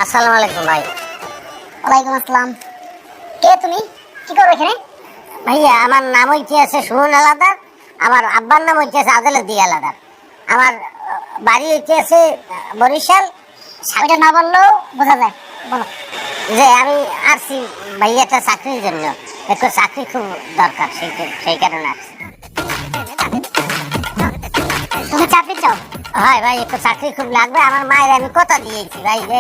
আসসালামু আলাইকুম ভাই। ওয়ালাইকুম আসসালাম। কে তুমি? কি করো এখানে? ভাইয়া আমার নাম হইতেছে সুমন আলাদার, আমার আব্বার নাম হইতেছে আদালতি আলাদার, আমার বাড়ি হইতেছে বরিশাল। ওইটা না বললেও বোঝা যায়, বলো। যে আমি আসছি ভাইয়া একটা চাকরির জন্য, একটু চাকরি খুব দরকার, সেই কারণে আসছি। তুমি চাকরি চাও? হয় ভাই, একটু চাকরি খুব লাগবে। আমার মায়ের আমি কথা দিয়েছি ভাই যে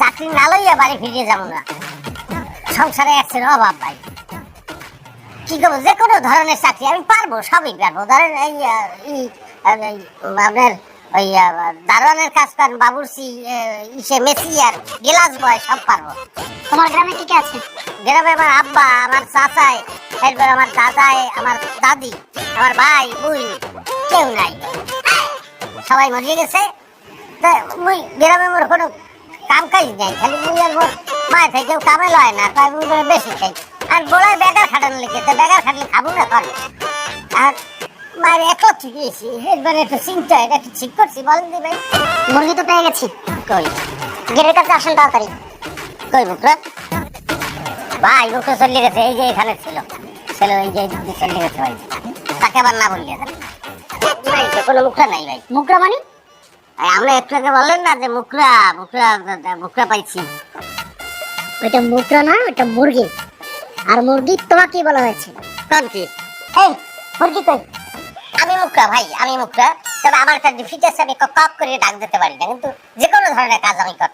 চাকরি না লইয়া বাড়ি ফিরে যাবো না, সংসারে একছেন অভাব ভাই। কি করবো, যে কোনো ধরনের চাকরি আমি পারবো, সবই পারবো। ধরেন এই আপনার ওই দারোয়ানের কাজ করেন, বাবুর্চি, ইসে মেসিয়ার, গ্লাস বয়, সব পারবো। তোমার গ্রামে কি কে আছে? গ্রামে আমার আব্বা, আমার চাচাই, এরপর আমার দাদাই, আমার দাদি, আমার ভাই বোন, কেউ নাই, সবাই মরে গেছে। তা মুই গ্রামে মোর কোনো কাম কাজ নাই, খালি মুই আর মোর মায়ের থেকে কেউ কামে লয় না, তাই মুই করে বেশি খাই। আর গোড়ায় বেকার খাটানো লেগে, তো বেকার খাটলে খাবো না করে। আর মায়ের একলা ঠিক গেছি, এরপরে একটু চিন্তা, এটা একটু ঠিক করছি, বলেন দি ভাই। মুরগি তো পেয়ে গেছি, কই গেটের কাছে আসেন তাড়াতাড়ি। কই মুখরা ভাই, মুখরা চলে গেছে, এই যে এখানে ছিল ছিল, এই যে এইদিকে চলে গেছে ভাই। তাকে আবার না বললে ভাই, তো কোনো মুখরা নাই ভাই। মুগরা মানে? আমরা একটু আগে বললেন না যে মুখরা মুখরা মুখরা পাইছি। ওইটা মুগরা না, ওইটা মুরগি। আর মুরগি তোমাকে বলা হয়েছে। কোন কি? এই মুরগি কই? আমি মুখরা ভাই, আমি মুখরা। তবে আমার কাছে ফিট আছে, আমি কক কক করে ডাক দিতে পারি না, কিন্তু যে কোনো ধরনের কাজ আমি করতে